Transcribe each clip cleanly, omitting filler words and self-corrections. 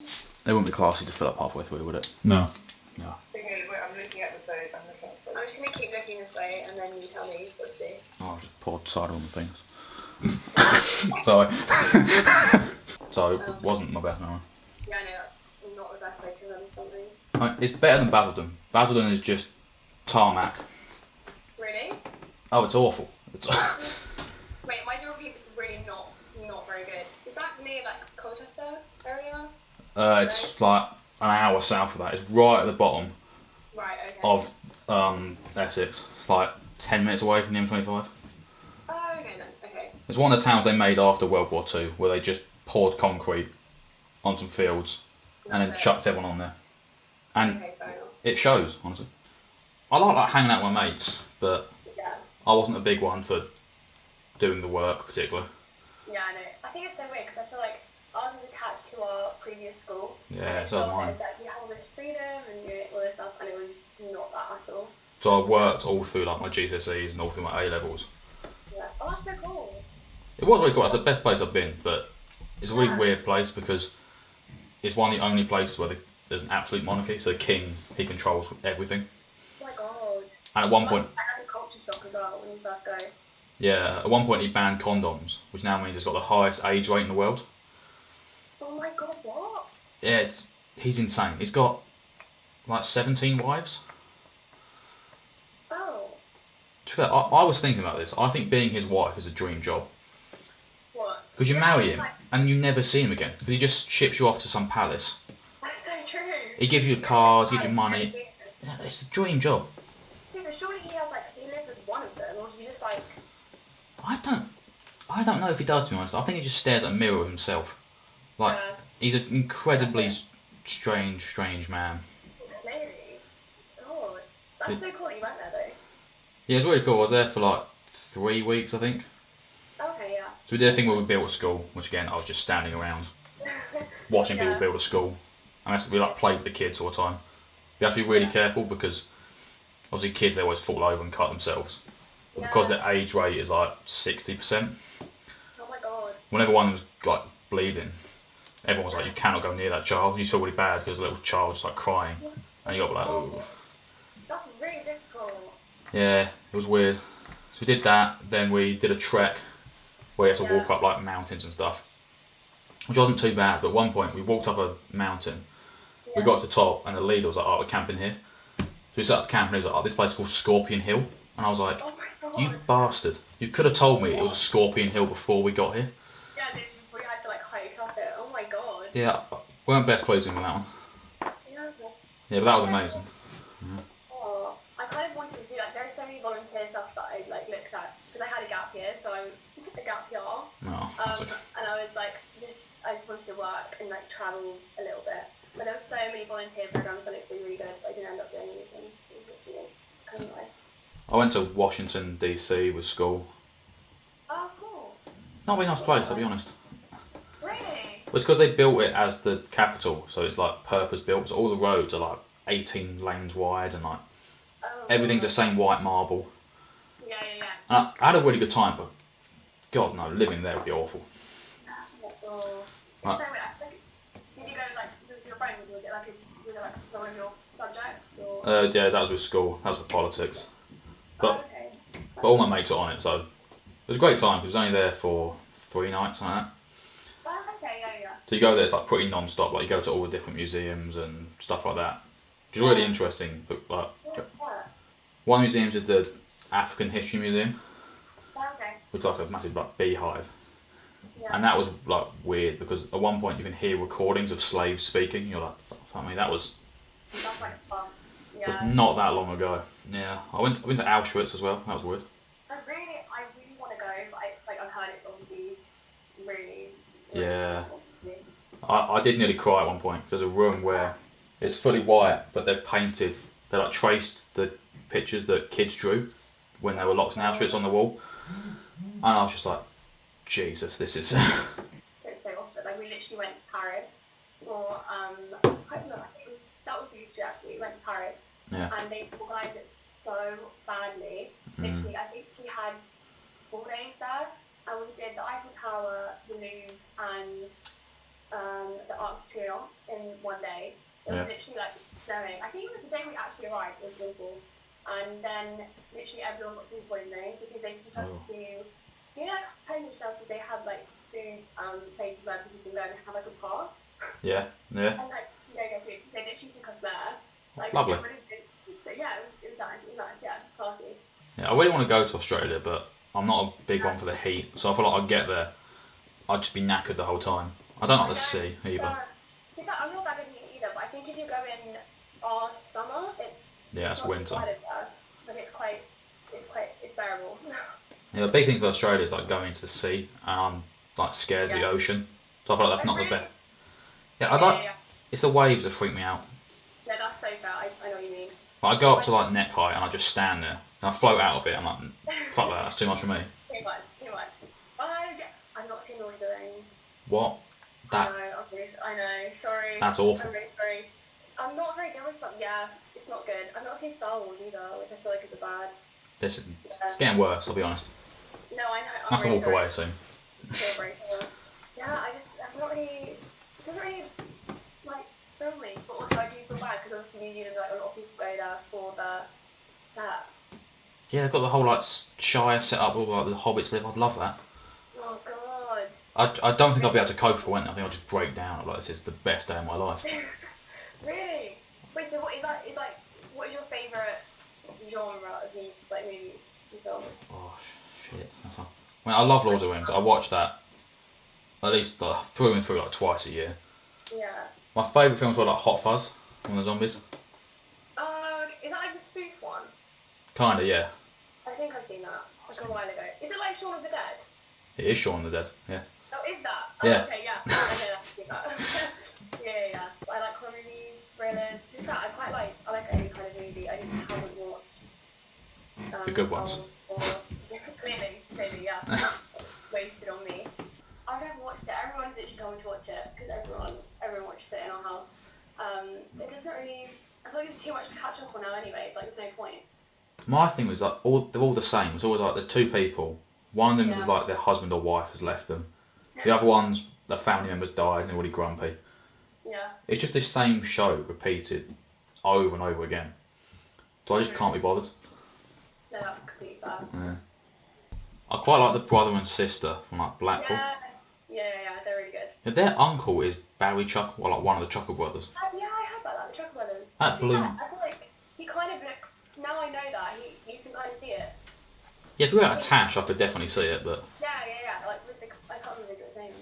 It wouldn't be classy to fill up halfway through, would it? No. No. Okay, wait, I'm looking at the bird. I'm just going to keep looking this way and then you tell me what to do. Oh, I just poured cider on the things. Sorry. So it wasn't my best memory. Yeah, I know, that's not the best way to remember something. It's better than Basildon. Basildon is just tarmac. Really? Oh, it's awful. Wait, my geography is really not very good. Is that near like Colchester area? It's like an hour south of that. It's right at the bottom of Essex. It's like 10 minutes away from the M25. Oh, okay then. Okay. It's one of the towns they made after World War II, where they just poured concrete on some fields and then chucked everyone on there. And it shows, honestly. I like hanging out with my mates, but I wasn't a big one for doing the work particularly. Yeah, I know. I think it's so weird because I feel like ours is attached to our previous school. Yeah, so mine. It's like you have all this freedom and you know, all this stuff, and it was not that at all. So I worked all through like my GCSEs and all through my A levels. Yeah. Oh, that's so cool. It was really cool. It's the best place I've been, but it's a really weird place because it's one of the only places where there's an absolute monarchy. So the king, he controls everything. Oh my god. And at one point, I had a culture shock as well when you first go. yeah, at one point he banned condoms, which now means it's got the highest AIDS rate in the world. Oh my god, what? Yeah, he's insane. He's got like 17 wives. Oh. To be fair, I was thinking about this. I think being his wife is a dream job. What? Because you marry him and you never see him again. Because he just ships you off to some palace. That's so true. He gives you cars, gives you money. Yeah, it's a dream job. Yeah, but surely he lives with one of them, or is he just like... I don't know if he does, to be honest. I think he just stares at a mirror of himself. Like, he's an incredibly strange man. Maybe. Oh, that's so cool that you went there though. Yeah, it was really cool. I was there for like 3 weeks, I think. Okay, yeah. So we did a thing where we built a school, which again, I was just standing around, watching people build a school. And we like played with the kids all the time. You have to be really careful because obviously kids, they always fall over and cut themselves. But because their age rate is like 60%. Oh my god. Whenever one was like bleeding, everyone was like, you cannot go near that child. You feel really bad because the little child was like crying. And you got like, oh. That's really difficult. Yeah, it was weird. So we did that, then we did a trek where you had to walk up like mountains and stuff. Which wasn't too bad, but at one point we walked up a mountain. We got to the top and the leader was like, oh, we're camping here. So we set up camp and he was like, oh, this place is called Scorpion Hill. And I was like, you bastard. You could have told me it was a Scorpion Hill before we got here. Yeah, literally, we had to like hike up it. Oh my god. Yeah, we weren't best pleased with that one. Yeah, but that was amazing. Oh, I kind of wanted to do like, there's so many volunteer stuff that I like looked at, because I had a gap year, so I took a gap year. Oh, and I was like, I just wanted to work and like travel a little bit. But there were so many volunteer programs that looked really good, but I didn't end up doing anything. Unfortunately, kind of like. I went to Washington DC with school. Oh, cool. Not a very nice place, I'll be honest. Really? Well, it's because they built it as the capital, so it's like purpose built. So all the roads are like 18 lanes wide and like everything's the same white marble. Yeah. And I had a really good time, but God no, living there would be awful. Oh. Right. Did you go like with your friends? Was it like one of your subjects? Or? Yeah, that was with school. That was with politics. But all my mates are on it, so it was a great time. Because I was only there for 3 nights, like that. Oh, okay, yeah. So you go there, it's like pretty non-stop. Like you go to all the different museums and stuff like that, which is really interesting. But like, one of the museums is the African History Museum, which is like a massive like beehive. Yeah. And that was like weird because at one point you can hear recordings of slaves speaking. You're like, fuck me, that was. That's like fun. It was not that long ago. Yeah, I went to Auschwitz as well. That was weird. I really want to go, but I've heard it's obviously really. Yeah. I did nearly cry at one point. There's a room where it's fully white, but they've painted. They like traced the pictures that kids drew when they were locked in Auschwitz on the wall, and I was just like, Jesus, this is. Like we literally went to Paris for I think that was used to actually. We went to Paris. Yeah. And they organised it so badly. Literally, I think we had 4 days there, and we did the Eiffel Tower, the Louvre, and the Arc de Triomphe in one day. It was literally like snowing. I think it was the day we actually arrived. It was really cool. And then literally everyone got food poisoning because they took us to, you know, like homeless shelters. They had like food places where people can go and have like a pass. Yeah. And like you don't get food. They literally took us there. Like, Lovely. But yeah, it was nice. It was nice. Yeah, party. Yeah, I really want to go to Australia, but I'm not a big one for the heat, so I feel like I'd get there, I'd just be knackered the whole time. I don't like the sea either. In fact, I'm not that good at heat either, but I think if you go in our summer, it's winter. It's bearable. Yeah, the big thing for Australia is like going to the sea, and I'm like scared of the ocean, so I feel like that's not the best. Yeah, it's the waves that freak me out. Yeah, that's so fair. I know what you mean. Like, I go up to like neck height and I just stand there and I float out a bit. I'm like, fuck that, that's too much for me. Too much. I've not seen Lord of the Rings. What? That? I know. Sorry. That's awful. I'm really sorry. I'm not very good with stuff. Yeah, it's not good. I've not seen Star Wars either, which I feel like is a bad. It's getting worse, I'll be honest. No, I know. I have to walk away soon. Yeah, I'm not really. It doesn't really like thrill me, but also I do feel bad because obviously New Zealand, like a lot of people go there for that. Yeah, they've got the whole like Shire set up, all like the hobbits live. I'd love that. Oh god. I don't think I'll be able to cope if I went. I think I'll just break down. Like, this is the best day of my life. Really? Wait, so what is that? What is your favourite genre of movies and films? Oh shit! I love Lord of the Rings. I watch that at least through and through like twice a year. Yeah. My favourite films were like Hot Fuzz on the zombies. Is that like the spoof one? Kinda, yeah. I think I've seen that like a while ago. Is it like Shaun of the Dead? It is Shaun of the Dead. Yeah. Oh, is that? Yeah. Oh, okay, yeah. I know that. Yeah. I like horror movies, thrillers. In fact, I like any kind of movie. I just haven't watched The good ones. Clearly, yeah. Wasted on me. I've never watched it. Everyone literally told me to watch it because everyone watches it in our house. It doesn't really. I feel like it's too much to catch up on now anyway. It's like there's no point. My thing was like they're all the same. It's always like there's two people. One of them was like their husband or wife has left them. The other one's their family members died and they're really grumpy. Yeah. It's just this same show repeated over and over again. So I just can't be bothered. No, that's completely fair. Yeah. I quite like the brother and sister from like Blackpool. Yeah, they're really good. Yeah, their uncle is Barry Chuckle, or like one of the Chuckle brothers. Yeah, I heard about that, the Chuckle Brothers. That blew. I feel like he kind of looks. Now I know that you can kind of see it. Yeah, if we were at a Tash, I could definitely see it, but. Yeah. Like with I can't remember his name.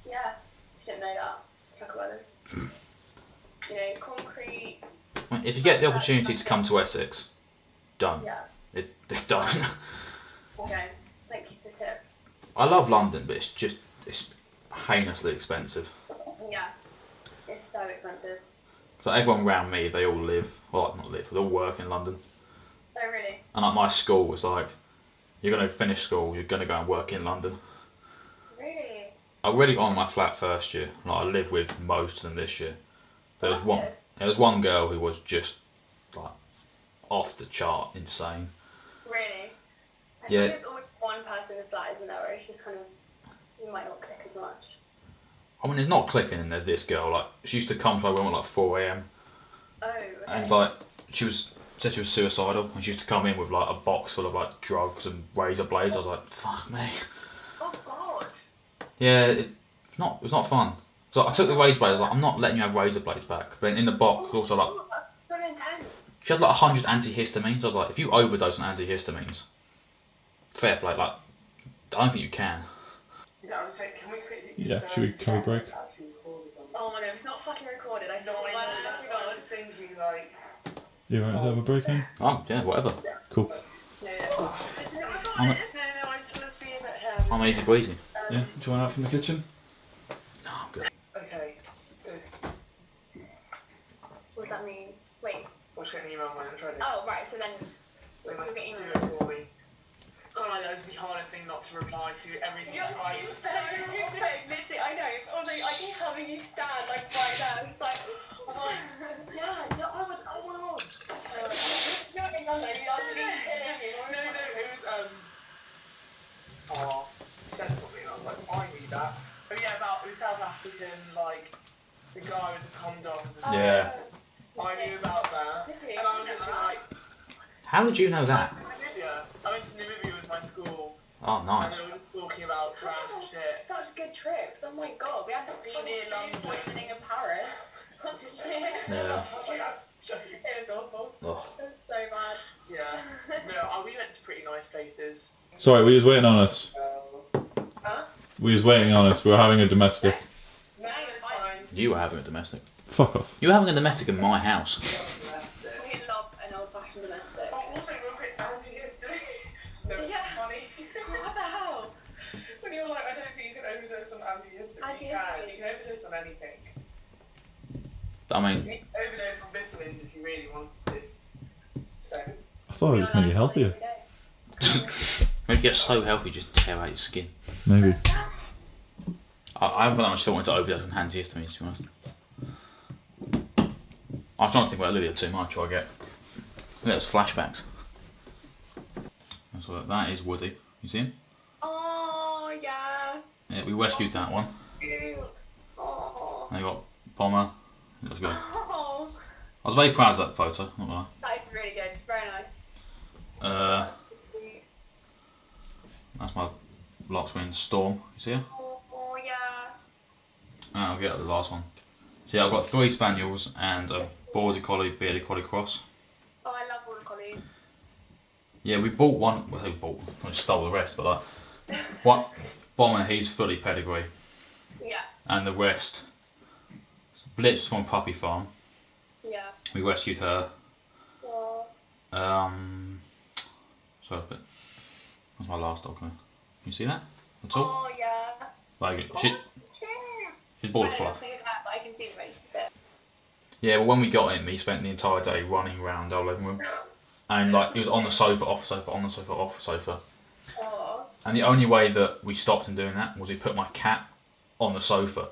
Yeah, just didn't know that. Chuckle Brothers. You know, concrete. If you get the opportunity to come to Essex, don't. Yeah. Don't. Okay, thank you for the tip. I love London, but it's heinously expensive. Yeah, it's so expensive. So everyone around me, they all live, well, not live, they all work in London. Oh, really? And like my school was like, you're going to finish school, you're going to go and work in London. Really? I really got on my flat first year. Like, I lived with most of them this year. There was one girl who was just like off the chart, insane. Really? I Yeah. think there's always one person in the flat, isn't there, where it's just kind of, you might not click as much. I mean, it's not clicking, and there's this girl, like, she used to come to my room at like 4 a.m. Oh, okay. And like, said she was suicidal, and she used to come in with like a box full of like drugs and razor blades. I was like, fuck me. Oh, God. Yeah, it was not fun. So I took the razor blades, I was like, I'm not letting you have razor blades back. But then in the box, also like, So intense. she had like 100 antihistamines. I was like, if you overdose on antihistamines, fair play, like, I don't think you can. Yeah, I was saying, can we quickly Yeah, can we break? Oh my God, it's not fucking recorded. I No, swear I know, to that's what I God. was thinking, like... You want to have a break in? Yeah, whatever. Cool. Yeah. I'm, No, I just want to see him at him. I'm easy breezy. Yeah, do you want out from the kitchen? No, I'm good. Okay, so... What does that mean? Wait. I'll just get an email when I'm trying to... Oh, right, so then They we'll must get do email. it for me. God, I know it's the hardest thing not to reply to everything you write. So literally, I know. Also, I keep having you stand like right there. It's like, oh. Yeah, I want on. You're in London. You are really killing me. No, it was, oh, said something and I was like, I need that. Oh yeah, about the South African, like, the guy with the condoms and Yeah. I knew about that. And I was literally like... How did you know that? Namibia. I went to Namibia with my school. Oh, nice. And we were talking about random shit. Such good trips. Oh my god, we had the Being near London. poisoning in Paris. That's a shit. Yeah. It was awful. Oh. It was so bad. Yeah. No, we went to pretty nice places. Sorry, we was waiting on us. Huh? We was waiting on us. We were having a domestic. No, it's fine. You were having a domestic. Fuck off. You were having a domestic in my house. We love an old-fashioned domestic. Oh, also, real quick, anti-history. No, Yeah. funny. What the hell? When you're like, I don't think you can overdose on anti-history. Anti-history. You can overdose on anything. I You mean, can overdose on vitamins if you really wanted to. So, I thought it was maybe healthier. when you get so healthy, you just tear out your skin. Maybe. I haven't got that much thought into overdose on antihistamines, to be honest. I was trying to think about Olivia too much, or I get those flashbacks. So that is Woody. You see him? Oh, yeah. Yeah, we rescued that one. Cute. Oh. And you got Bomber. It was good. Oh. I was very proud of that photo, not gonna lie. That is really good. Very nice. That's my lockswing Storm. You see her? Oh, yeah. And I'll get the last one. So yeah, I've got 3 Spaniels and a Border Collie, Bearded Collie cross. Oh, I love Border Collies. Yeah, we bought one. Well, I say we bought. We stole the rest, but like one Bomber, he's fully pedigree, Yeah. and the rest. Blitz from Puppy Farm. Yeah. We rescued her. Oh. Sorry, but that's my last dog. Can you see that? That's all. Oh, yeah. Like she's I ball of don't fluff. think of that, but I can see the race bit. Yeah, well, when we got him, he spent the entire day running around our living room, and like he was on the sofa, off the sofa, on the sofa, off the sofa. Oh. And the only way that we stopped him doing that was we put my cat on the sofa.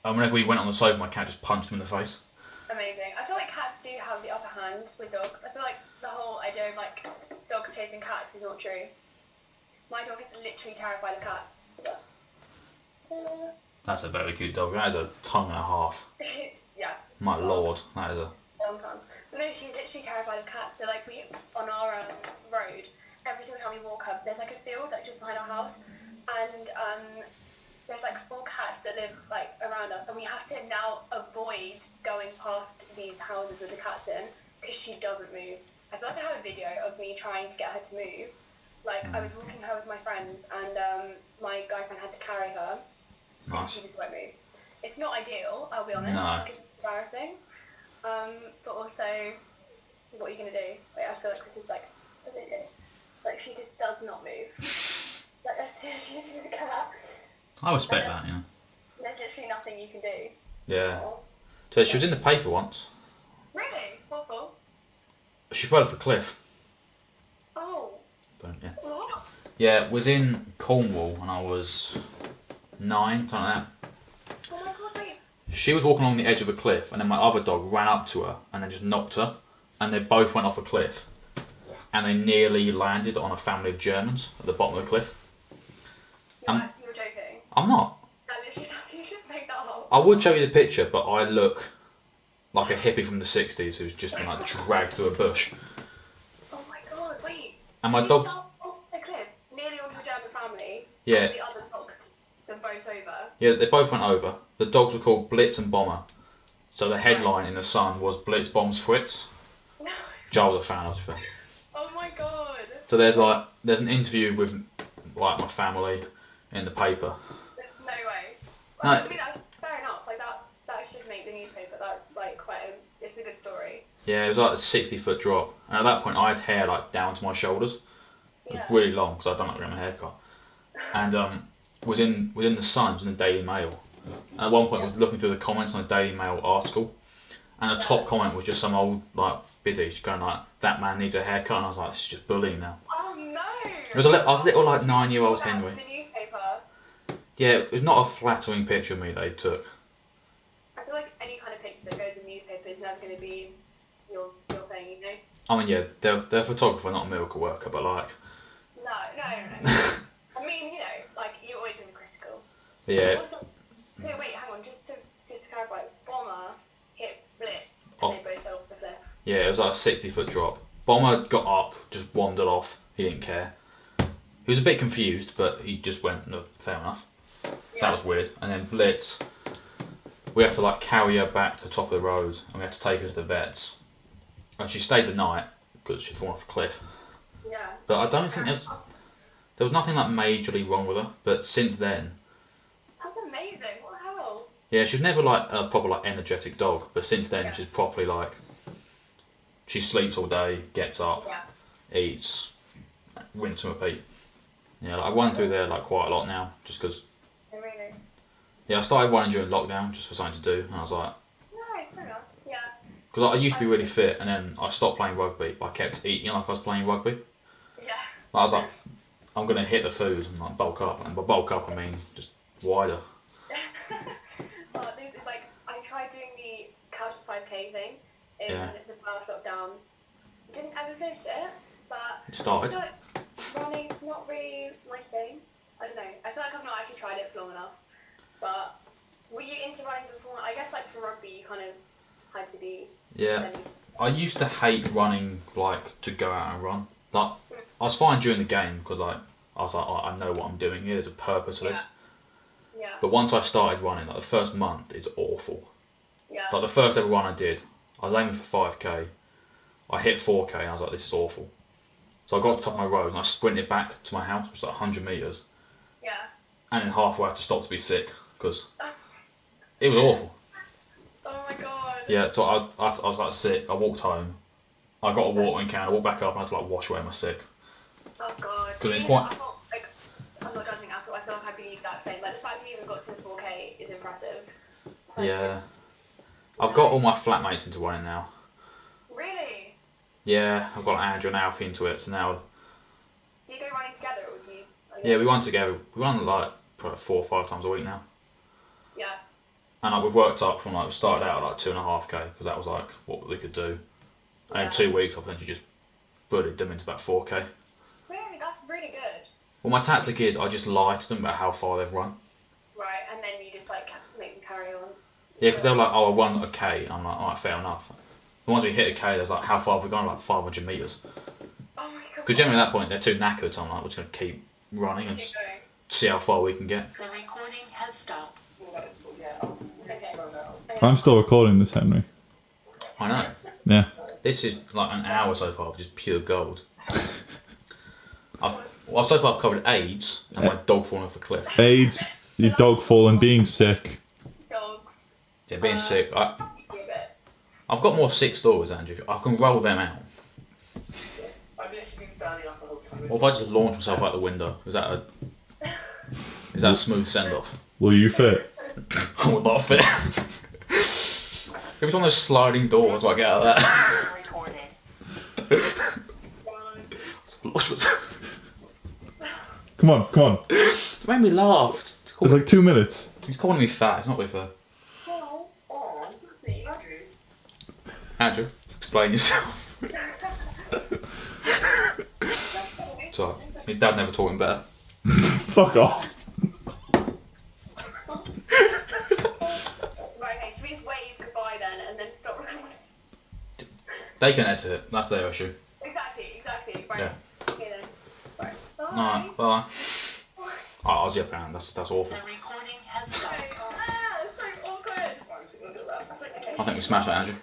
And whenever we went on the sofa, my cat just punched him in the face. Amazing. I feel like cats do have the upper hand with dogs. I feel like the whole idea of like dogs chasing cats is not true. My dog is literally terrified of cats. That's a very cute dog. That is a tongue and a half. Yeah. My lord, that is a... Long time. But no, she's literally terrified of cats. So like we on our road, every single time we walk up, there's like a field like just behind our house, and there's like 4 cats that live like around us, and we have to now avoid going past these houses with the cats in because she doesn't move. I feel like I have a video of me trying to get her to move. Like I was walking her with my friends, and my guy friend had to carry her because she just won't move. It's not ideal, I'll be honest. No. Like it's embarrassing. But also, what are you gonna do? Like I feel like this is like a video. Like she just does not move. Like as soon as she sees a cat. I respect that, you know. There's literally nothing you can do. Yeah. Oh. So she was in the paper once. Really? What for? She fell off a cliff. Oh. But, yeah. What? Yeah, it was in Cornwall when I was 9, something like that. Oh my god, wait. She was walking along the edge of a cliff, and then my other dog ran up to her and then just knocked her, and they both went off a cliff, and they nearly landed on a family of Germans at the bottom of the cliff. You were joking. I'm not. That literally sounds you just made that up. I would show you the picture, but I look like a hippie from the 60s who's just been like dragged through a bush. Oh my god, wait. And my You dog, fell off the cliff, nearly onto a German family. Yeah. And the other knocked them both over. yeah, they both went over. The dogs were called Blitz and Bomber. So the headline in the Sun was Blitz bombs Fritz. No. Joe was a fan of it. Oh my god. So there's an interview with like my family in the paper. No way. No. I mean, that's fair enough. Like that should make the newspaper. That's like it's a good story. Yeah, it was like a 60-foot drop, and at that point I had hair like down to my shoulders. It was Yeah. really long because I don't like getting my hair cut, and was in the Sun, was in the Daily Mail. And at one point I was looking through the comments on a Daily Mail article, and the top comment was just some old like biddy just going like, "That man needs a haircut," and I was like, "This is just bullying now." Oh no. I was a little like 9-year-old What about Henry. the newspaper? Yeah, it was not a flattering picture of me they took. I feel like any kind of picture that goes in the newspaper is never going to be your thing, you know? I mean, yeah, they're a photographer, not a miracle worker, but like, No. I mean, you know, like you're always going to be critical. yeah, Also, So wait, hang on, just to clarify, Bomber hit Blitz and they both fell off the cliff. Yeah, it was like a 60-foot drop. Bomber got up, just wandered off. He didn't care. He was a bit confused, but he just went, no, fair enough. Yeah. That was weird. And then Blitz, we had to like carry her back to the top of the road, and we had to take her to the vets. And she stayed the night because she'd fallen off a cliff. Yeah. But I don't think there was nothing like majorly wrong with her. But since then, That's amazing. What the hell? yeah, she was never like a proper like energetic dog. But since then, Yeah. she's properly like, she sleeps all day, gets up, Yeah. eats, rinse and repeat. Yeah, like I run through there like quite a lot now, just because. Oh, really? Yeah, I started running during lockdown just for something to do, and I was like, No, fair enough. Yeah. because I used to be really fit, and then I stopped playing rugby, but I kept eating like I was playing rugby. Yeah. I was like, I'm gonna hit the food and like bulk up, and by bulk up I mean just wider. Well, this is like, I tried doing the couch to 5k thing in Yeah. the first lockdown. Didn't ever finish it, but You started. just like running, not really my thing. I don't know. I feel like I've not actually tried it for long enough. But were you into running before? I guess like for rugby, you kind of had to be. Yeah, I used to hate running like to go out and run. Like I was fine during the game because like I was like, oh, I know what I'm doing here. There's a purpose to this. Yeah. But once I started running, like the first month, it's awful. Yeah. Like the first ever run I did, I was aiming for 5k. I hit 4k and I was like, this is awful. So I got to the top of my road and I sprinted back to my house, which was like 100 metres. Yeah. And then halfway I had to stop to be sick because it was awful. Oh my god. Yeah, so I was like sick. I walked home. I got a watering can. I walked back up and I had to like wash away my sick. Oh god. 'Cause it's Even quite- I'm not, like, I'm not judging at all. I feel like I'd be the exact same. Like the fact you even got to the 4k is impressive. Like, Yeah. it's- I've got all my flatmates into running now. Really? Yeah, I've got Andrew and Alfie into it. So now, Do you go running together or do you? I yeah, we guess- run together. We run like probably 4 or 5 times a week now. Yeah. And like we've worked up from like we started out at like 2.5k because that was like what we could do. And Yeah. in 2 weeks I've essentially just bullied them into about 4k. Really? That's really good. Well, my tactic is I just lie to them about how far they've run. Right, and then you just like make them carry on. Yeah, because they're like, oh, I run a k. I'm like, alright, fair enough. But once we hit a k, there's like, how far have we gone? Like 500 metres. Oh my god. Because generally at that point they're too knackered, so I'm like, we're just going to keep running and Keep going. see how far we can get. The recording has stopped. Okay. I'm still recording this, Henry. I know. Yeah. This is like an hour so far of just pure gold. So far I've covered AIDS and my dog falling off a cliff. AIDS, your dog falling, being sick. Dogs. Yeah, being sick. You do a bit. I've got more sick stories, Andrew. I can roll them out. I've literally been standing up the whole time. Or if I just launch myself out the window, is that a smooth send off? Will you fit? I would not fit. If it's one of those sliding doors, I get out of that. Recorded. Come on, come on. It made me laugh. It's like 2 minutes. He's calling me fat. It's not really fair. Oh, that's me. Andrew, explain yourself. Sorry, his dad never taught him better. Fuck off. Right, okay, should we just wave goodbye then and then stop recording? They can edit it. That's their issue. Exactly. Right. Yeah. Okay then. Right. Bye. Alright, bye. Oh, Aussie fan. That's awful. The recording has stopped. Ah, it's so awkward. I think we smashed it, Andrew.